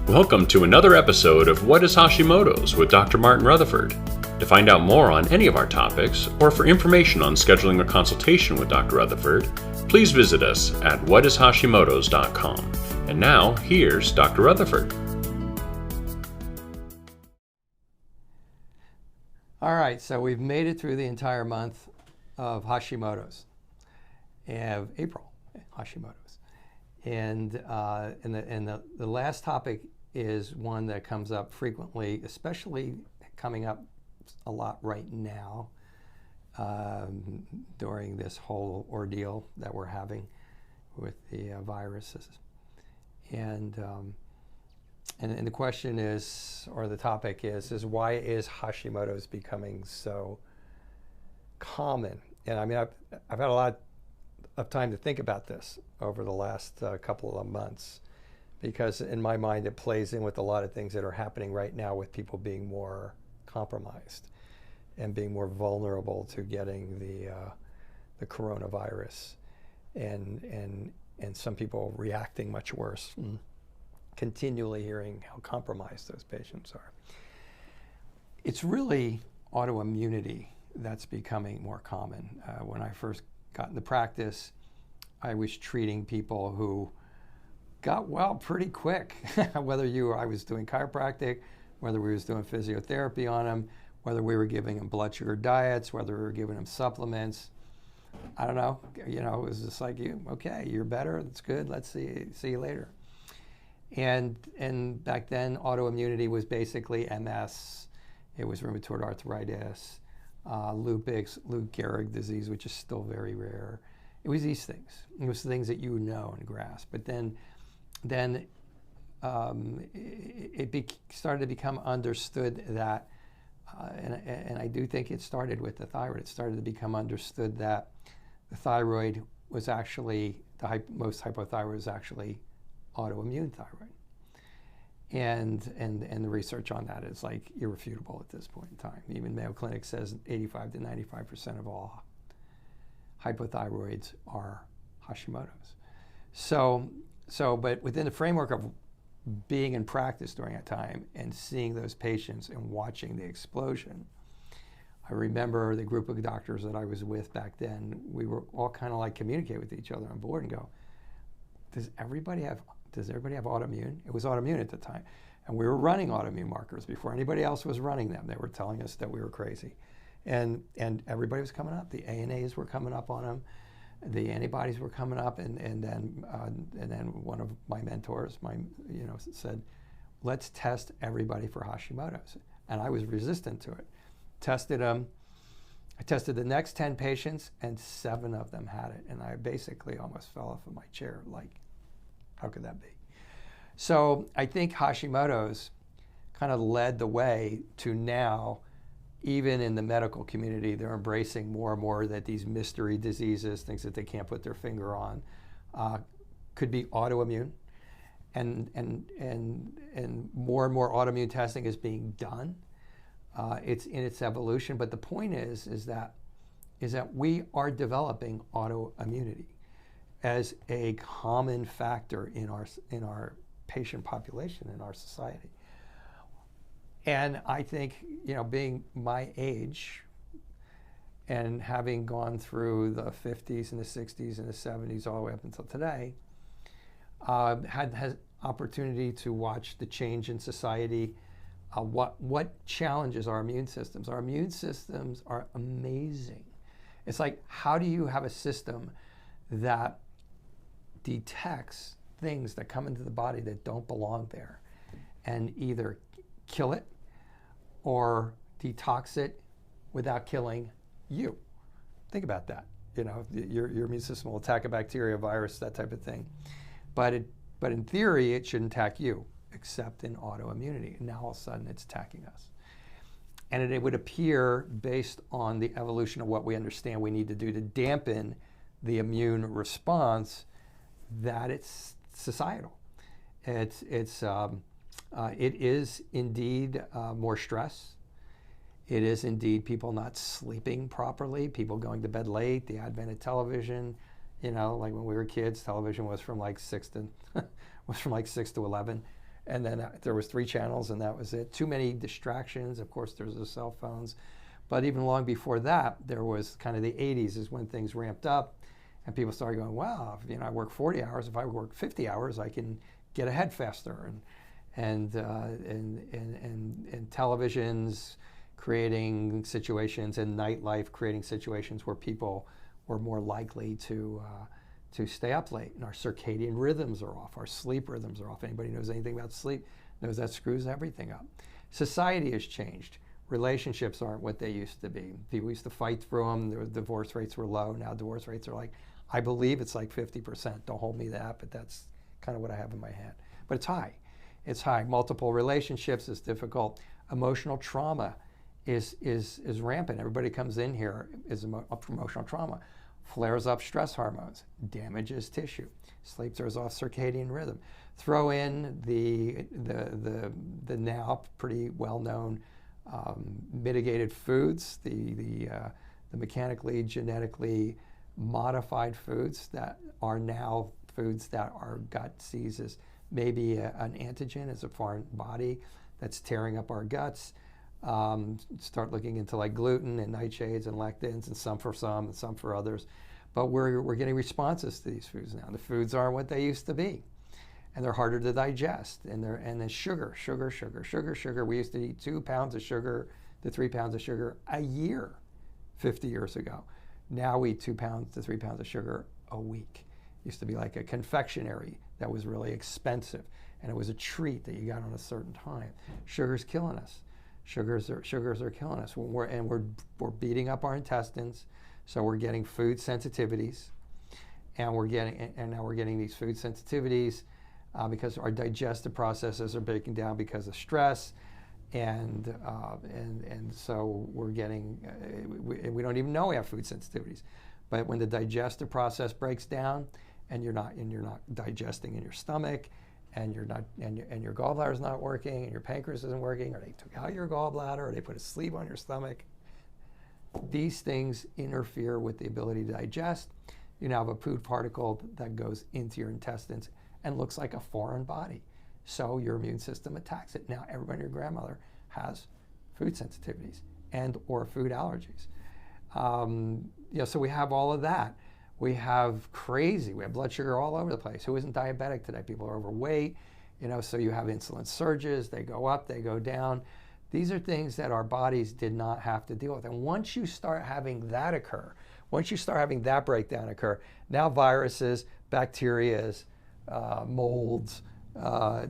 Welcome to another episode of What is Hashimoto's with Dr. Martin Rutherford. To find out more on any of our topics, or for information on scheduling a consultation with Dr. Rutherford, please visit us at whatishashimoto's.com. And now, here's Dr. Rutherford. All right, so we've made it through the entire month of Hashimoto's, of April, Hashimoto's. And the last topic is one that comes up frequently, especially coming up a lot right now during this whole ordeal that we're having with the viruses. And the question is, or the topic is why is Hashimoto's becoming so common? And I mean, I've had a lot of time to think about this over the last couple of months, because in my mind it plays in with a lot of things that are happening right now with people being more compromised and being more vulnerable to getting the coronavirus, and some people reacting much worse. Continually hearing how compromised those patients are. It's really autoimmunity that's becoming more common. When I first got into practice, I was treating people who got well pretty quick, I was doing chiropractic, whether we was doing physiotherapy on them, whether we were giving them blood sugar diets, whether we were giving them supplements. I don't know, it was just like, okay, you're better, that's good, let's see you later. And back then, autoimmunity was basically MS. It was rheumatoid arthritis, lupus, Lou Gehrig disease, which is still very rare. It was these things. It was things that you know and grasp. But then it started to become understood that, and I do think it started with the thyroid. It started to become understood that the thyroid was actually, most hypothyroid was actually autoimmune thyroid. And the research on that is like irrefutable at this point in time. Even Mayo Clinic says 85 to 95% of all hypothyroids are Hashimoto's. But within the framework of being in practice during that time and seeing those patients and watching the explosion, I remember the group of doctors that I was with back then, we were all kind of like communicate with each other on board and go, does everybody have autoimmune? It was autoimmune at the time. And we were running autoimmune markers before anybody else was running them. They were telling us that we were crazy. And everybody was coming up. The ANAs were coming up on them. The antibodies were coming up. And then one of my mentors, said, let's test everybody for Hashimoto's. And I was resistant to it. Tested them. I tested the next 10 patients, and 7 of them had it. And I basically almost fell off of my chair, like, how could that be? So I think Hashimoto's kind of led the way to now, even in the medical community, they're embracing more and more that these mystery diseases, things that they can't put their finger on, could be autoimmune. And more and more autoimmune testing is being done. It's in its evolution, but the point is that we are developing autoimmunity as a common factor in our patient population, in our society. And I think, being my age and having gone through the 50s and the 60s and the 70s all the way up until today, had opportunity to watch the change in society. What challenges our immune systems? Our immune systems are amazing. It's like, how do you have a system that detects things that come into the body that don't belong there and either kill it or detox it without killing you? Think about that. Your immune system will attack a bacteria, a virus, that type of thing. But in theory, it shouldn't attack you, except in autoimmunity. And now all of a sudden it's attacking us. And it would appear, based on the evolution of what we understand we need to do to dampen the immune response, that it's societal. It is indeed more stress. It is indeed people not sleeping properly, people going to bed late, the advent of television. Like when we were kids, television was from like 6 to 11. And then there was 3 channels, and that was it. Too many distractions. Of course, there's the cell phones. But even long before that, there was kind of the 80s is when things ramped up, and people started going, wow, I work 40 hours. If I work 50 hours, I can get ahead faster. And televisions creating situations, and nightlife creating situations where people were more likely to stay up late, and our circadian rhythms are off, our sleep rhythms are off. Anybody knows anything about sleep knows that screws everything up. Society has changed. Relationships aren't what they used to be. People used to fight through them. The divorce rates were low. Now divorce rates are like, I believe it's like 50%. Don't hold me to that, but that's kind of what I have in my head. But it's high. It's high. Multiple relationships is difficult. Emotional trauma is rampant. Everybody comes in here is emotional trauma. Flares up stress hormones, damages tissue, sleep throws off circadian rhythm. Throw in the now pretty well-known mitigated foods, the mechanically, genetically modified foods that are now foods that our gut sees as maybe an antigen, as a foreign body that's tearing up our guts. Start looking into like gluten and nightshades and lectins, and some for some and some for others. But we're getting responses to these foods now. The foods aren't what they used to be, and they're harder to digest. And then sugar. We used to eat 2 pounds of sugar to 3 pounds of sugar a year 50 years ago. Now we eat 2 pounds to 3 pounds of sugar a week. It used to be like a confectionery that was really expensive, and it was a treat that you got on a certain time. Sugar's killing us. Sugars are killing us. We're beating up our intestines, so we're getting food sensitivities, and now we're getting these food sensitivities because our digestive processes are breaking down because of stress, and so we're getting we don't even know we have food sensitivities. But when the digestive process breaks down, and you're not digesting in your stomach, and your gallbladder is not working, and your pancreas isn't working, or they took out your gallbladder, or they put a sleeve on your stomach, these things interfere with the ability to digest. You now have a food particle that goes into your intestines and looks like a foreign body. So your immune system attacks it. Now everybody, your grandmother, has food sensitivities and or food allergies. So we have all of that. We have blood sugar all over the place. Who isn't diabetic today? People are overweight, so you have insulin surges, they go up, they go down. These are things that our bodies did not have to deal with. And once you start having that occur, once you start having that breakdown occur, now viruses, bacteria, molds,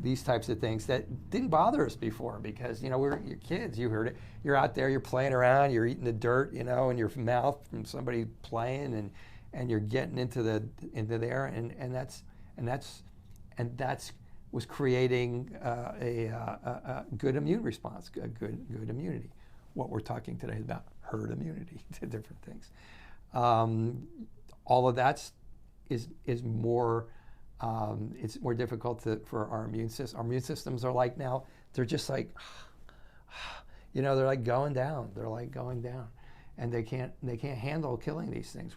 these types of things that didn't bother us before because, we're your kids, you heard it. You're out there, you're playing around, you're eating the dirt, in your mouth from somebody playing, and you're getting into there, and that's was creating a good immune response, a good immunity. What we're talking today is about herd immunity to different things. All of that is more it's more difficult for our immune system. Our immune systems are like now they're just like they're like going down. They're like going down. And they can't handle killing these things.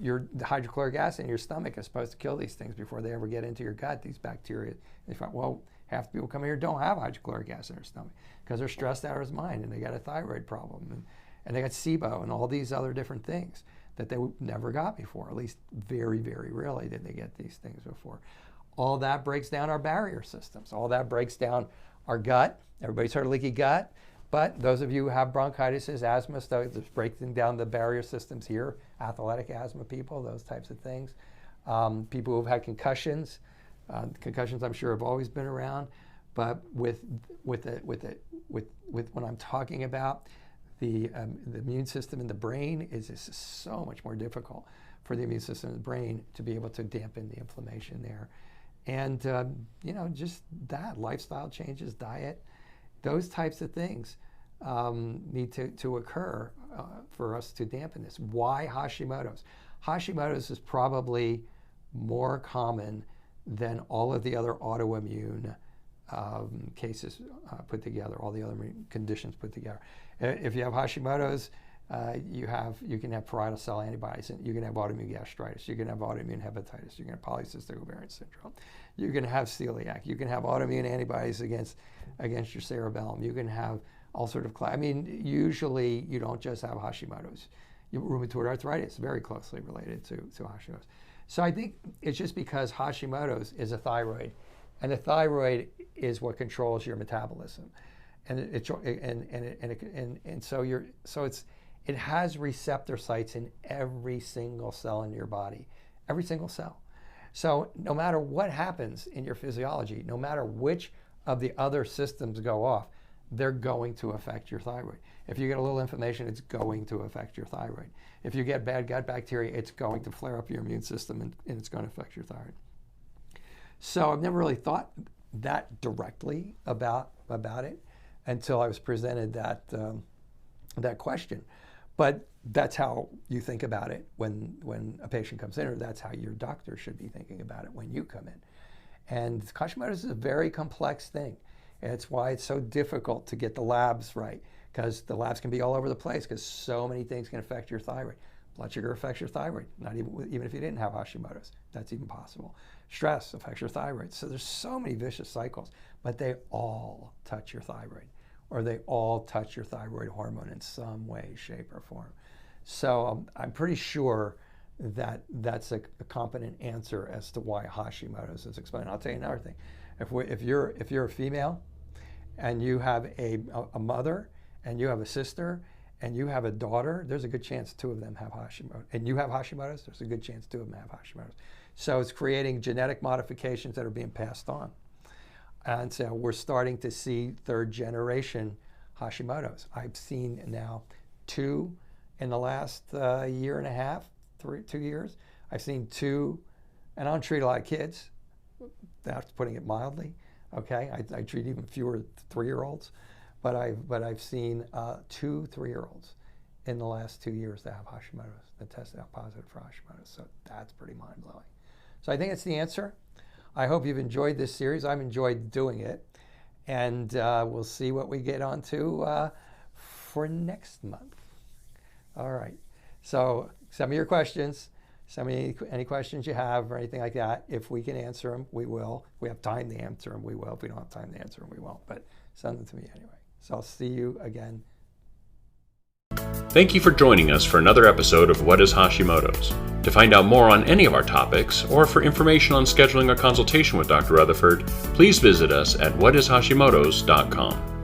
Your hydrochloric acid in your stomach is supposed to kill these things before they ever get into your gut, these bacteria. They find, well, half the people coming here don't have hydrochloric acid in their stomach because they're stressed out of their mind, and they got a thyroid problem, and they got SIBO and all these other different things that they never got before. At least very, very rarely did they get these things before. All that breaks down our barrier systems. All that breaks down our gut. Everybody's heard of leaky gut. But those of you who have bronchitis, asthma, just breaking down the barrier systems here, athletic asthma people, those types of things. People who've had concussions. Concussions, I'm sure, have always been around. But with what I'm talking about, the immune system in the brain is so much more difficult for the immune system in the brain to be able to dampen the inflammation there. And, just that, lifestyle changes, diet, those types of things need to occur for us to dampen this. Why Hashimoto's? Hashimoto's is probably more common than all of the other autoimmune cases put together, all the other conditions put together. If you have Hashimoto's, You can have parietal cell antibodies, and you can have autoimmune gastritis, you can have autoimmune hepatitis, you can have polycystic ovarian syndrome, you can have celiac, you can have autoimmune antibodies against your cerebellum, you can have ulcerative colitis. I mean, usually you don't just have Hashimoto's. Rheumatoid arthritis is very closely related to Hashimoto's. So I think it's just because Hashimoto's is a thyroid, and the thyroid is what controls your metabolism, and it has receptor sites in every single cell in your body, every single cell. So no matter what happens in your physiology, no matter which of the other systems go off, they're going to affect your thyroid. If you get a little inflammation, it's going to affect your thyroid. If you get bad gut bacteria, it's going to flare up your immune system, and it's going to affect your thyroid. So I've never really thought that directly about it until I was presented that question. But that's how you think about it when a patient comes in, or that's how your doctor should be thinking about it when you come in. And Hashimoto's is a very complex thing. And it's why it's so difficult to get the labs right, because the labs can be all over the place, because so many things can affect your thyroid. Blood sugar affects your thyroid, not even if you didn't have Hashimoto's. That's even possible. Stress affects your thyroid. So there's so many vicious cycles, but they all touch your thyroid, or they all touch your thyroid hormone in some way, shape, or form. So I'm pretty sure that that's a competent answer as to why Hashimoto's is explained. I'll tell you another thing. If you're a female and you have a mother and you have a sister and you have a daughter, there's a good chance two of them have Hashimoto's. And you have Hashimoto's, there's a good chance two of them have Hashimoto's. So it's creating genetic modifications that are being passed on. And so we're starting to see third generation Hashimoto's. I've seen now 2 in the last year and a half, 2 years. I've seen 2, and I don't treat a lot of kids. That's putting it mildly. Okay, I treat even fewer 3-year-olds, but I've seen 2 3-year-olds in the last 2 years that have Hashimoto's, that tested out positive for Hashimoto's. So that's pretty mind blowing. So I think it's the answer. I hope you've enjoyed this series. I've enjoyed doing it, and we'll see what we get onto for next month. All right. So send me your questions. Send me any questions you have or anything like that. If we can answer them, we will. If we have time to answer them, we will. If we don't have time to answer them, we won't. But send them to me anyway. So I'll see you again. Thank you for joining us for another episode of What is Hashimoto's? To find out more on any of our topics, or for information on scheduling a consultation with Dr. Rutherford, please visit us at whatishashimotos.com.